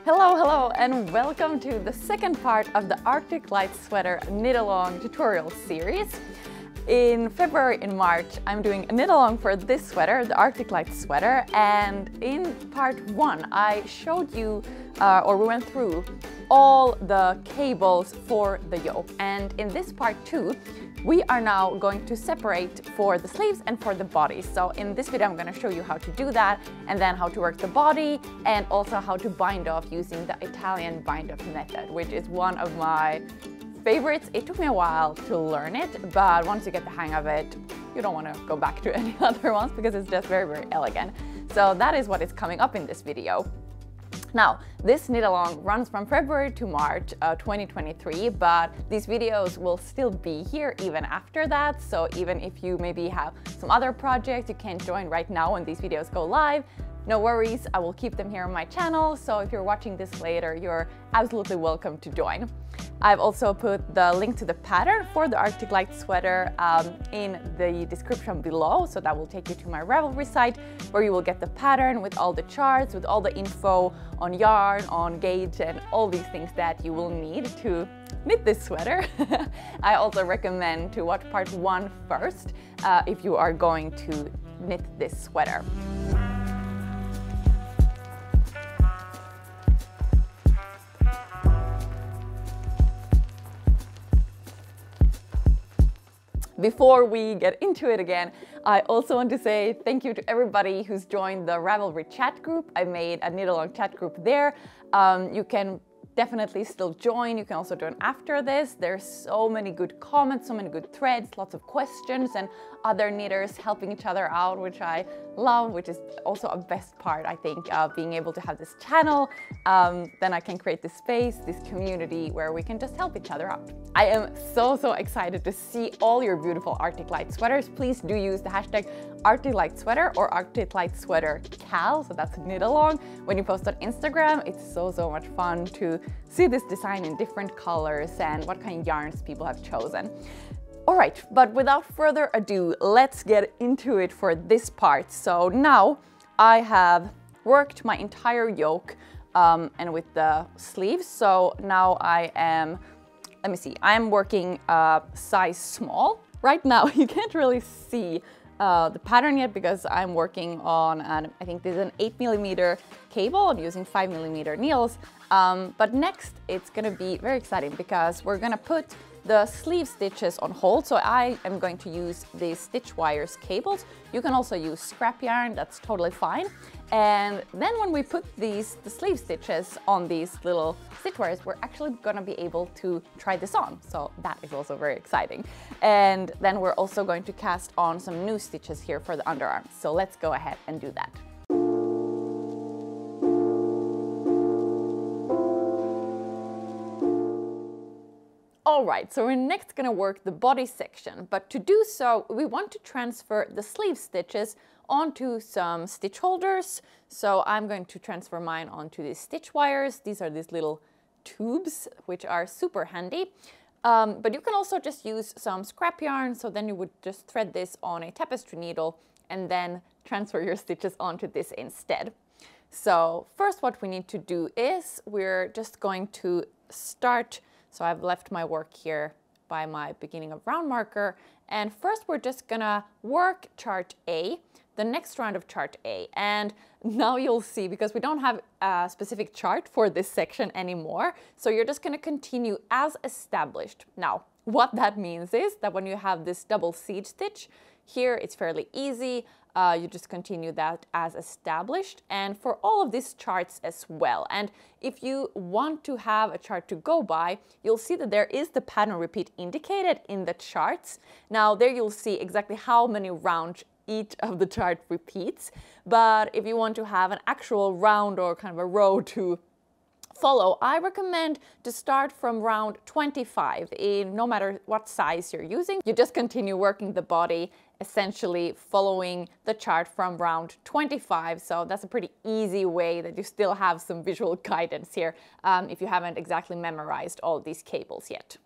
Hello, and welcome to the second part of the Arctic Light Sweater knit-along tutorial series. In February and March, I'm doing a knit-along for this sweater, the Arctic Light Sweater, and in part one, I showed you, we went through all the cables for the yoke. And in this part two, we are now going to separate for the sleeves and for the body. So in this video, I'm going to show you how to do that, and then how to work the body, and also how to bind off using the Italian bind-off method, which is one of my favorites. It took me a while to learn it, but once you get the hang of it, you don't want to go back to any other ones because it's just very, very elegant. So that is what is coming up in this video. Now, this knit-along runs from February to March 2023, but these videos will still be here even after that. So even if you maybe have some other projects you can't join right now when these videos go live, no worries, I will keep them here on my channel. So if you're watching this later, you're absolutely welcome to join. I've also put the link to the pattern for the Arctic Light Sweater in the description below. So that will take you to my Ravelry site where you will get the pattern with all the charts, with all the info on yarn, on gauge, and all these things that you will need to knit this sweater. I also recommend to watch part one first if you are going to knit this sweater. Before we get into it again, I also want to say thank you to everybody who's joined the Ravelry chat group. I made a knit-along chat group there. You can definitely still join. You can also join after this. There's so many good comments, so many good threads, lots of questions, and other knitters helping each other out, which I love, which is also a best part, I think, of being able to have this channel. Then I can create this space, this community where we can just help each other out. I am so excited to see all your beautiful Arctic Light sweaters. Please do use the hashtag Arctic Light Sweater or Arctic Light Sweater KAL, so that's knit along. When you post on Instagram, it's so much fun to see this design in different colors and what kind of yarns people have chosen. All right, but without further ado, let's get into it for this part. So now I have worked my entire yoke and with the sleeves. So now I am, let me see, I'm working size small. Right now you can't really see the pattern yet because I'm working on I think this is an 8mm cable. I'm using 5mm needles. But next it's gonna be very exciting because we're gonna put the sleeve stitches on hold. So I am going to use these stitch wires cables. You can also use scrap yarn, that's totally fine. And then when we put the sleeve stitches on these little stitch wires, we're actually gonna be able to try this on. So that is also very exciting. And then we're also going to cast on some new stitches here for the underarms. So let's go ahead and do that. Alright, so we're next gonna work the body section, but to do so, we want to transfer the sleeve stitches onto some stitch holders. So I'm going to transfer mine onto these stitch wires. These are these little tubes, which are super handy. But you can also just use some scrap yarn, so then you would just thread this on a tapestry needle and then transfer your stitches onto this instead. So first what we need to do is we're just going to start. So I've left my work here by my beginning of round marker. And first we're just gonna work chart A, the next round of chart A. And now you'll see, because we don't have a specific chart for this section anymore, so you're just gonna continue as established. Now, what that means is that when you have this double seed stitch, here it's fairly easy. You just continue that as established, and for all of these charts as well. And if you want to have a chart to go by, you'll see that there is the pattern repeat indicated in the charts. Now there you'll see exactly how many rounds each of the chart repeats. But if you want to have an actual round or kind of a row to follow, I recommend to start from round 25 in no matter what size you're using. You just continue working the body, essentially following the chart from round 25. So that's a pretty easy way that you still have some visual guidance here if you haven't exactly memorized all these cables yet.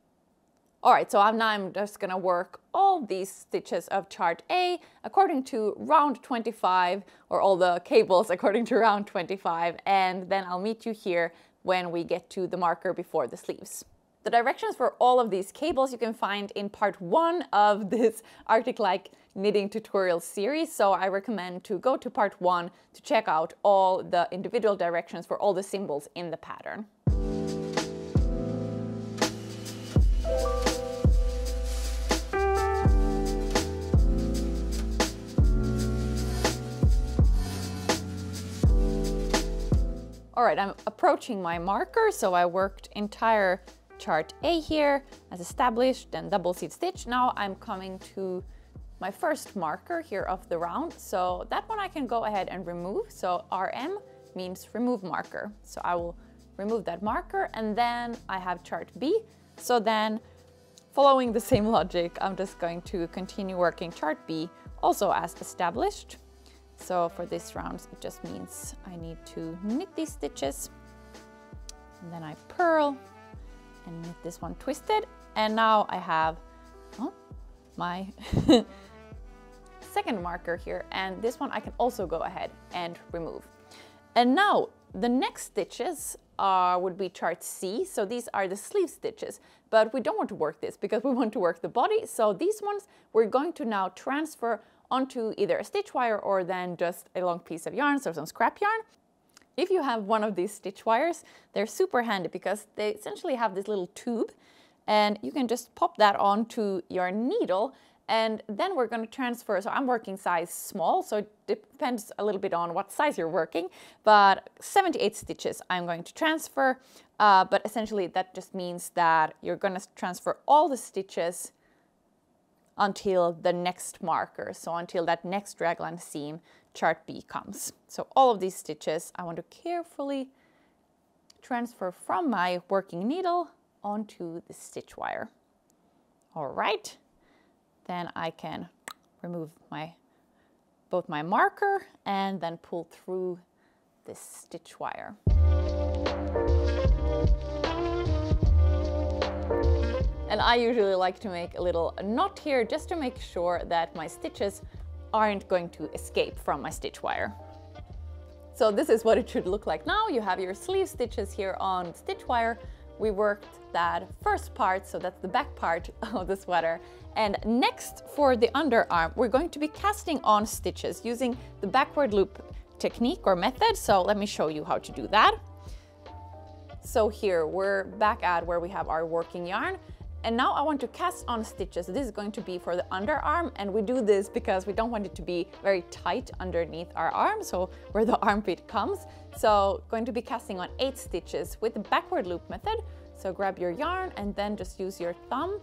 All right, so now I'm just gonna work all these stitches of chart A according to round 25, or all the cables according to round 25, and then I'll meet you here when we get to the marker before the sleeves. The directions for all of these cables you can find in part 1 of this Arctic-like knitting tutorial series. So I recommend to go to part 1 to check out all the individual directions for all the symbols in the pattern. All right, I'm approaching my marker, so I worked entire chart A here as established, then double seat stitch. Now I'm coming to my first marker here of the round, so that one I can go ahead and remove. So RM means remove marker. So I will remove that marker, and then I have chart B. So then, following the same logic, I'm just going to continue working chart B also as established. So for this round, it just means I need to knit these stitches, and then I purl and knit this one twisted. And now I have my second marker here, and this one I can also go ahead and remove. And now the next stitches would be chart C. So these are the sleeve stitches, but we don't want to work this because we want to work the body. So these ones we're going to now transfer onto either a stitch wire or then just a long piece of yarn, so some scrap yarn. If you have one of these stitch wires, they're super handy because they essentially have this little tube, and you can just pop that onto your needle, and then we're going to transfer. So I'm working size small, so it depends a little bit on what size you're working, but 78 stitches I'm going to transfer, but essentially that just means that you're going to transfer all the stitches until the next marker, so until that next raglan seam chart B comes. So all of these stitches I want to carefully transfer from my working needle onto the stitch wire. All right, then I can remove both my marker and then pull through this stitch wire. And I usually like to make a little knot here just to make sure that my stitches aren't going to escape from my stitch wire. So this is what it should look like now. You have your sleeve stitches here on stitch wire. We worked that first part, so that's the back part of the sweater. And next, for the underarm, we're going to be casting on stitches using the backward loop technique or method. So let me show you how to do that. So here we're back at where we have our working yarn. And now I want to cast on stitches. This is going to be for the underarm, and we do this because we don't want it to be very tight underneath our arm, so where the armpit comes. So going to be casting on 8 stitches with the backward loop method. So grab your yarn and then just use your thumb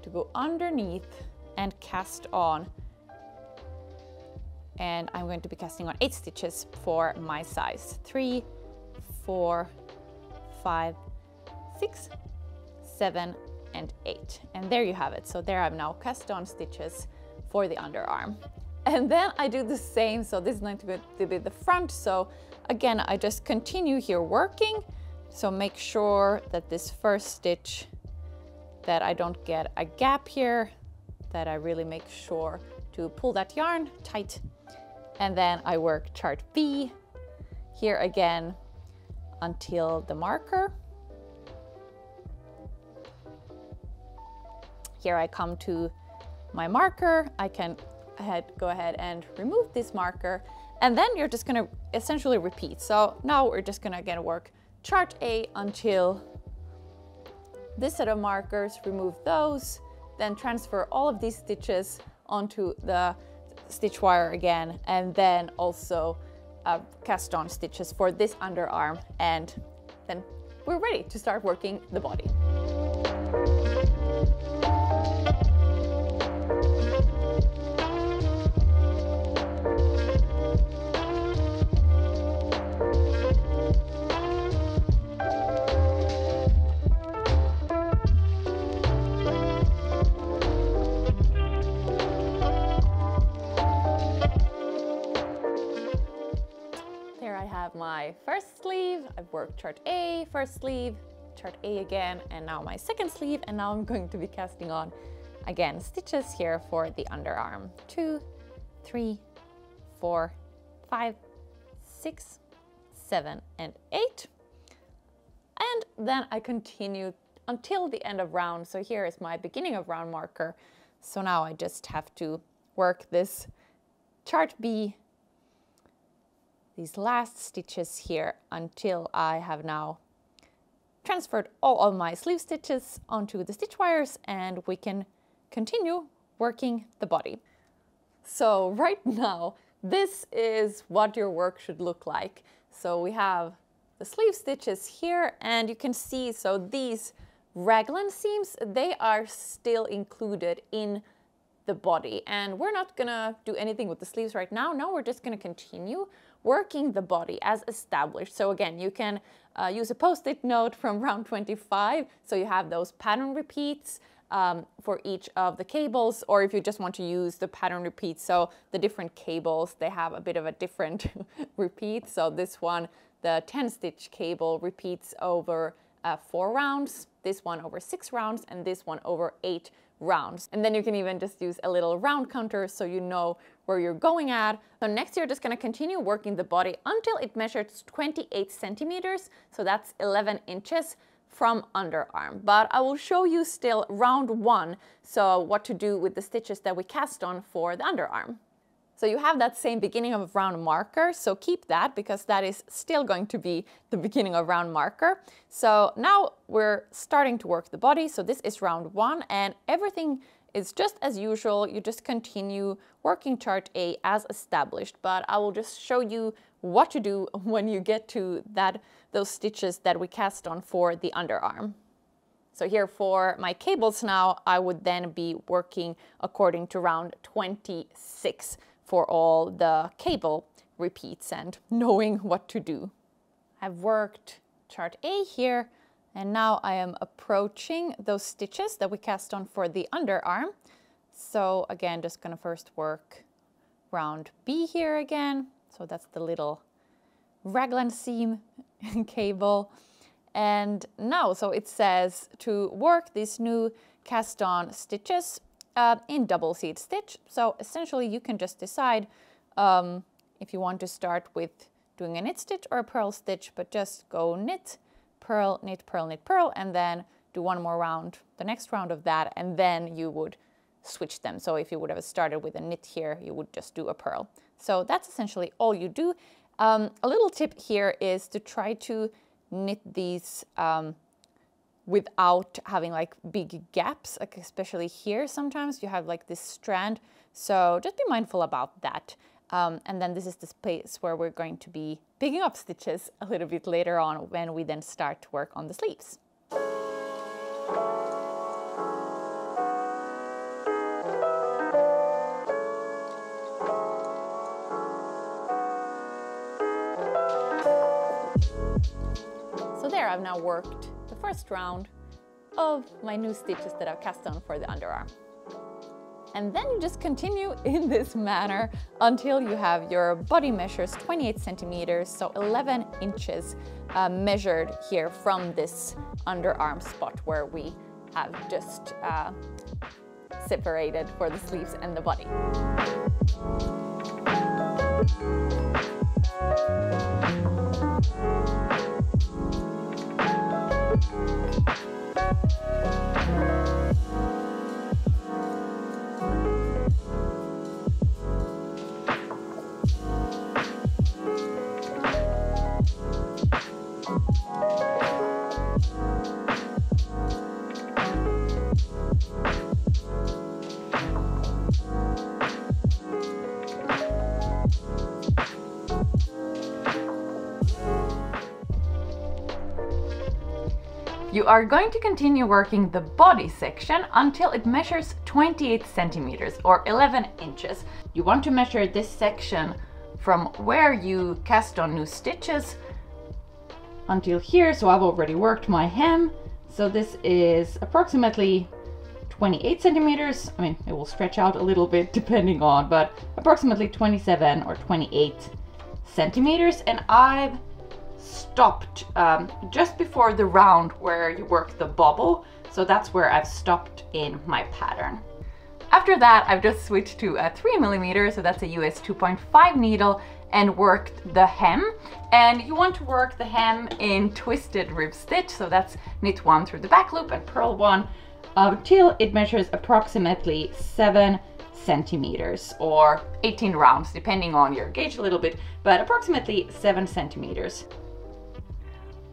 to go underneath and cast on. And I'm going to be casting on 8 stitches for my size. 3, 4, 5, 6, 7, and 8. And there you have it. So there I've now cast on stitches for the underarm. And then I do the same. So this is going to be the front. So again, I just continue here working. So make sure that this first stitch, that I don't get a gap here, that I really make sure to pull that yarn tight. And then I work chart B here again until the marker. Here I come to my marker. I can go ahead and remove this marker, and then you're just gonna essentially repeat. So now we're just gonna again work chart A until this set of markers, remove those, then transfer all of these stitches onto the stitch wire again, and then also cast on stitches for this underarm, and then we're ready to start working the body. My first sleeve, I've worked chart A, first sleeve, chart A again, and now my second sleeve, and now I'm going to be casting on again stitches here for the underarm. 2, 3, 4, 5, 6, 7, and 8. then I continue until the end of round. So here is my beginning of round marker. So now I just have to work this chart B, these last stitches here, until I have now transferred all of my sleeve stitches onto the stitch wires, and we can continue working the body. So right now, this is what your work should look like. So we have the sleeve stitches here, and you can see, so these raglan seams, they are still included in the body, and we're not gonna do anything with the sleeves right now. Now we're just gonna continue working the body as established. So again, you can use a post-it note from round 25, so you have those pattern repeats for each of the cables, or if you just want to use the pattern repeats, so the different cables, they have a bit of a different repeat. So this one, the 10-stitch cable, repeats over 4 rounds, this one over 6 rounds, and this one over 8 rounds. And then you can even just use a little round counter so you know where you're going at. So next you're just going to continue working the body until it measures 28 centimeters, so that's 11 inches from underarm. But I will show you still round 1, so what to do with the stitches that we cast on for the underarm. So you have that same beginning of round marker, so keep that because that is still going to be the beginning of round marker. So now we're starting to work the body. So this is round 1 and everything is just as usual. You just continue working chart A as established, but I will just show you what to do when you get to those stitches that we cast on for the underarm. So here for my cables now, I would then be working according to round 26 for all the cable repeats and knowing what to do. I've worked chart A here, and now I am approaching those stitches that we cast on for the underarm. So again, just gonna first work round B here again. So that's the little raglan seam cable. And now, so it says to work these new cast on stitches in double seed stitch. So essentially you can just decide if you want to start with doing a knit stitch or a purl stitch, but just go knit, purl, knit, purl, knit, purl, and then do one more round, the next round of that, and then you would switch them. So if you would have started with a knit here, you would just do a purl. So that's essentially all you do. A little tip here is to try to knit these without having like big gaps, like especially here sometimes you have like this strand, so just be mindful about that. And then this is the space where we're going to be picking up stitches a little bit later on when we then start to work on the sleeves. So there, I've now worked the first round of my new stitches that I've cast on for the underarm. And then you just continue in this manner until you have your body measures 28 centimeters, so 11 inches measured here from this underarm spot where we have just separated for the sleeves and the body. You are going to continue working the body section until it measures 28 centimeters or 11 inches. You want to measure this section from where you cast on new stitches until here. So I've already worked my hem. So this is approximately 28 centimeters. I mean, it will stretch out a little bit depending on, but approximately 27 or 28 centimeters. And I've stopped just before the round where you work the bobble, so that's where I've stopped in my pattern. After that, I've just switched to a 3mm, so that's a US 2.5 needle, and worked the hem. And you want to work the hem in twisted rib stitch, so that's knit 1 through the back loop and purl 1 till it measures approximately 7 centimeters or 18 rounds, depending on your gauge a little bit, but approximately 7 centimeters.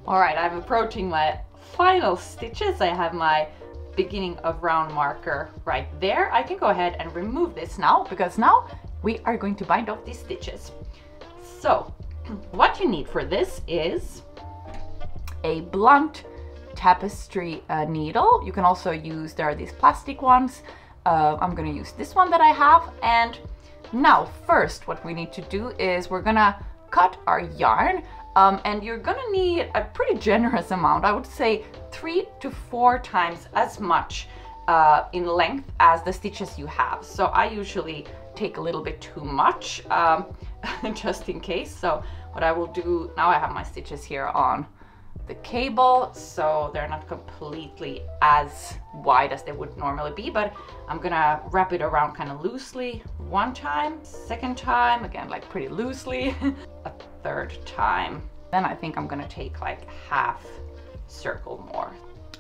All right, I'm approaching my final stitches. I have my beginning of round marker right there. I can go ahead and remove this now, because now we are going to bind off these stitches. So what you need for this is a blunt tapestry needle. You can also use, there are these plastic ones. I'm gonna use this one that I have. And now first what we need to do is we're gonna cut our yarn, and you're gonna need a pretty generous amount. I would say 3 to 4 times as much in length as the stitches you have. So I usually take a little bit too much just in case. So what I will do now, I have my stitches here on the cable, so they're not completely as wide as they would normally be, but I'm gonna wrap it around kind of loosely 1 time, 2nd time, again like pretty loosely, a 3rd time. Then I think I'm gonna take like half circle more.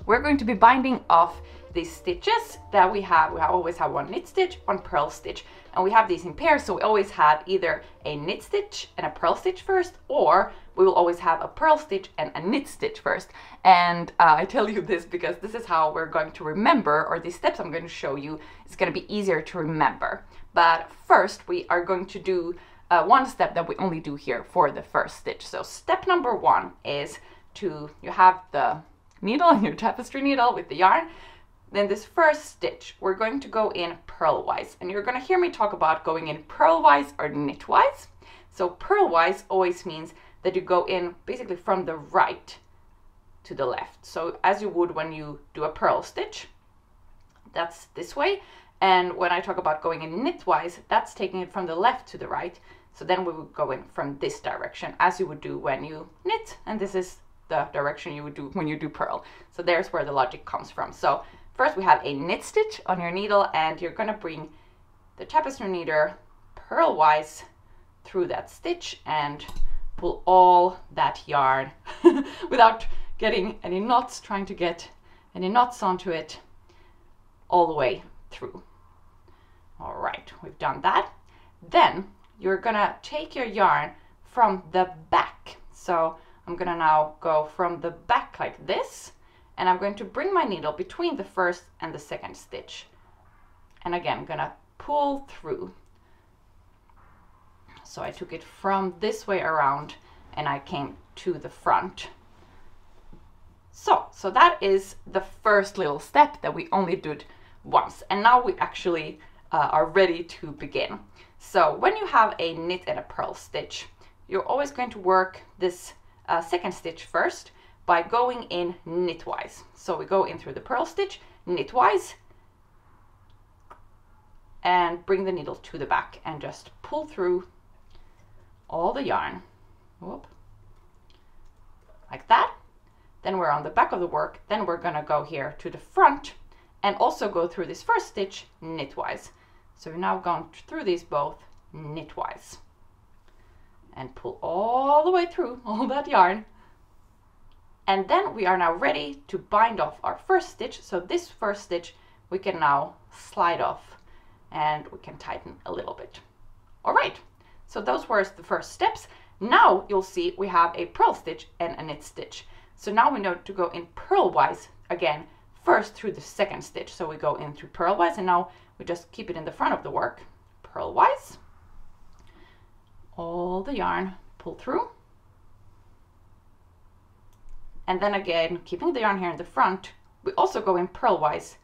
We're going to be binding off these stitches that we always have 1 knit stitch, 1 purl stitch, and we have these in pairs, so we always have either a knit stitch and a purl stitch first, or we will always have a purl stitch and a knit stitch first. And I tell you this because this is how we're going to remember, or these steps I'm going to show you, it's going to be easier to remember. But first we are going to do one step that we only do here for the first stitch. So step number 1 is you have the needle and your tapestry needle with the yarn. Then this first stitch, we're going to go in purlwise, and you're going to hear me talk about going in purlwise or knitwise. So purlwise always means that you go in basically from the right to the left. So as you would when you do a purl stitch, that's this way. And when I talk about going in knitwise, that's taking it from the left to the right. So then we would go in from this direction, as you would do when you knit, and this is the direction you would do when you do purl. So there's where the logic comes from. So first we have a knit stitch on your needle, and you're gonna bring the tapestry needle purlwise through that stitch and pull all that yarn without getting any knots, trying to get any knots onto it all the way through. All right, we've done that. Then you're gonna take your yarn from the back. So I'm gonna now go from the back like this, and I'm going to bring my needle between the first and the second stitch. And again, I'm gonna pull through. So I took it from this way around and I came to the front. So that is the first little step that we only did once. And now we actually are ready to begin. So when you have a knit and a purl stitch, you're always going to work this second stitch first by going in knitwise. So we go in through the purl stitch, knitwise, and bring the needle to the back and just pull through all the yarn. Whoop. Like that. Then we're on the back of the work. Then we're gonna go here to the front and also go through this first stitch knitwise. So we've now gone through these both knitwise and pull all the way through all that yarn. And then we are now ready to bind off our first stitch. So this first stitch we can now slide off and we can tighten a little bit. All right, so those were the first steps. Now you'll see we have a purl stitch and a knit stitch. So now we know to go in purlwise again, first through the second stitch. So we go in through purlwise, and now we just keep it in the front of the work. Purlwise, all the yarn, pull through. And then again, keeping the yarn here in the front, we also go in purlwise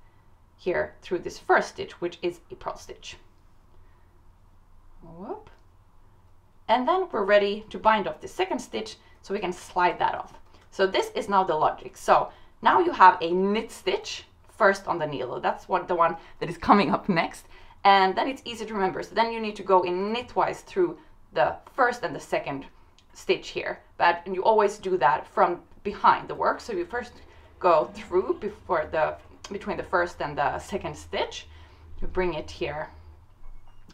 here through this first stitch, which is a purl stitch. Whoop. And then we're ready to bind off the second stitch, so we can slide that off. So this is now the logic. So now you have a knit stitch first on the needle. That's the one that is coming up next. And then it's easy to remember. So then you need to go in knitwise through the first and the second stitch here. But you always do that from behind the work. So you first go through between the first and the second stitch, We bring it here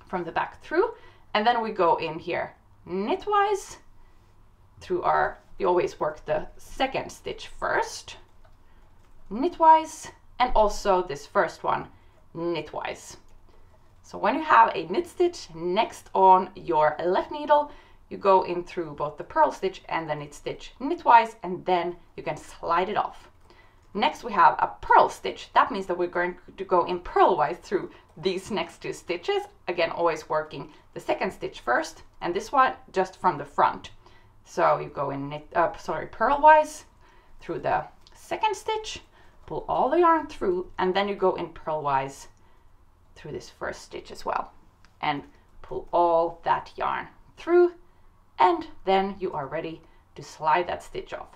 from the back through, and then we go in here knitwise through our, you always work the second stitch first, knitwise, and also this first one knitwise. So when you have a knit stitch next on your left needle, you go in through both the purl stitch and the knit stitch knitwise, and then you can slide it off. Next we have a purl stitch. That means that we're going to go in purlwise through these next two stitches. Again, always working the second stitch first, and this one just from the front. So you go in purlwise through the second stitch, pull all the yarn through, and then you go in purlwise through this first stitch as well, and pull all that yarn through, and then you are ready to slide that stitch off.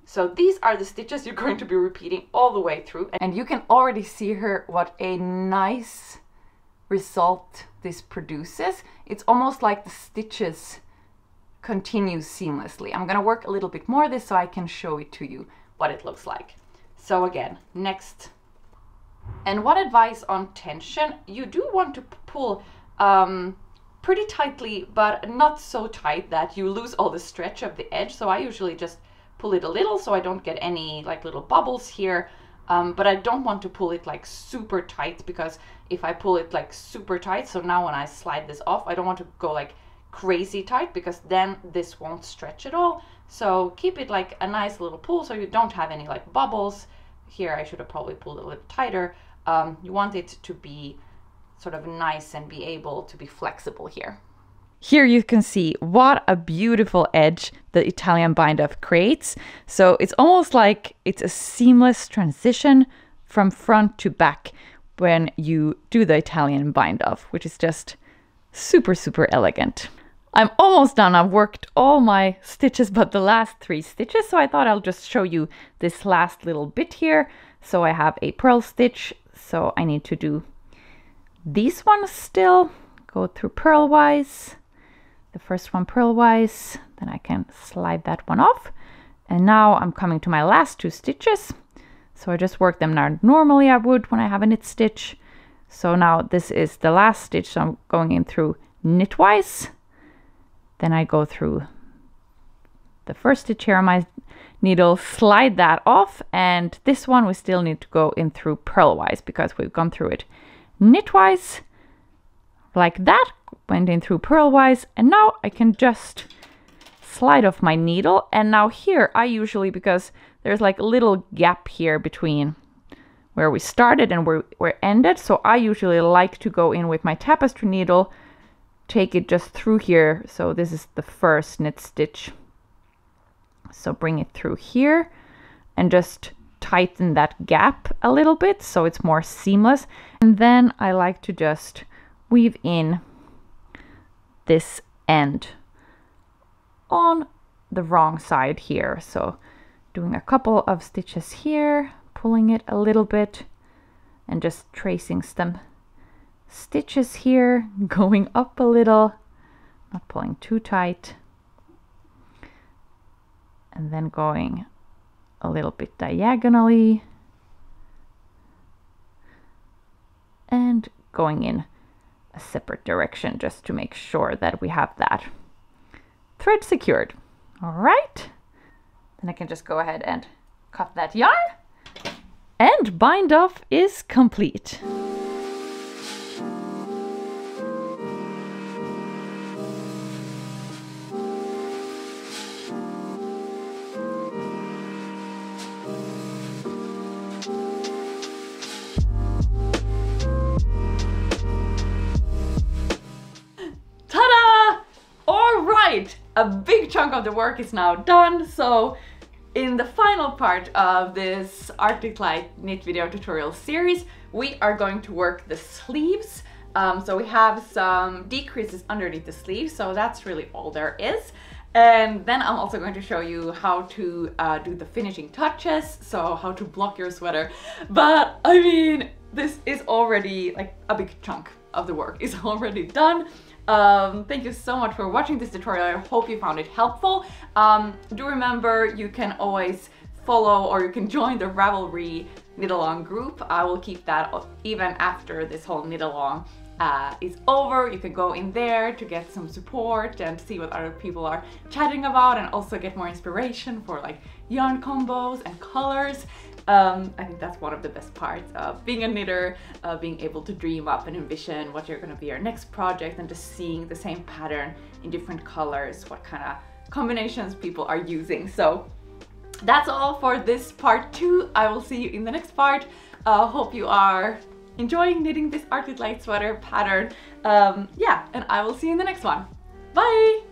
So these are the stitches you're going to be repeating all the way through, and you can already see here what a nice result this produces. It's almost like the stitches continue seamlessly. I'm gonna work a little bit more of this so I can show it to you what it looks like. So again, next. And one advice on tension, you do want to pull pretty tightly, but not so tight that you lose all the stretch of the edge. So I usually just pull it a little so I don't get any like little bubbles here, but I don't want to pull it like super tight, because if I pull it like super tight, so now when I slide this off, I don't want to go like crazy tight, because then this won't stretch at all. So keep it like a nice little pull so you don't have any like bubbles. Here I should have probably pulled a little tighter. You want it to be sort of nice and be able to be flexible here. Here you can see what a beautiful edge the Italian bind-off creates. So it's almost like it's a seamless transition from front to back when you do the Italian bind-off, which is just super, super elegant. I'm almost done. I've worked all my stitches but the last 3 stitches, so I thought I'll just show you this last little bit here. So I have a purl stitch, so I need to do these ones still. Go through purlwise, the first one purlwise, then I can slide that one off. And now I'm coming to my last 2 stitches. So I just work them now normally I would when I have a knit stitch. So now this is the last stitch, so I'm going in through knitwise. Then I go through the first stitch here on my needle, slide that off, and this one we still need to go in through purlwise because we've gone through it knitwise like that, went in through purlwise, and now I can just slide off my needle. And now here I usually, because there's like a little gap here between where we started and where we ended, so I usually like to go in with my tapestry needle, take it just through here. So this is the first knit stitch, so bring it through here and just tighten that gap a little bit so it's more seamless. And then I like to just weave in this end on the wrong side here. So doing a couple of stitches here, pulling it a little bit and just tracing some stitches here, going up a little, not pulling too tight, and then going a little bit diagonally and going in a separate direction just to make sure that we have that thread secured. All right, then I can just go ahead and cut that yarn, and bind off is complete. A big chunk of the work is now done. So in the final part of this Arctic Light knit video tutorial series, we are going to work the sleeves. So we have some decreases underneath the sleeves, so that's really all there is. And then I'm also going to show you how to do the finishing touches, so how to block your sweater. But I mean, this is already like a big chunk of the work is already done. Thank you so much for watching this tutorial. I hope you found it helpful. Do remember, you can always follow or you can join the Ravelry knit along group. I will keep that even after this whole knit along is over. You can go in there to get some support and see what other people are chatting about, and also get more inspiration for like yarn combos and colors. I think that's one of the best parts of being a knitter, being able to dream up and envision what you're going to be your next project, and just seeing the same pattern in different colors, what kind of combinations people are using. So that's all for this part 2. I will see you in the next part. Hope you are enjoying knitting this Art with Light sweater pattern. Yeah, and I will see you in the next one. Bye!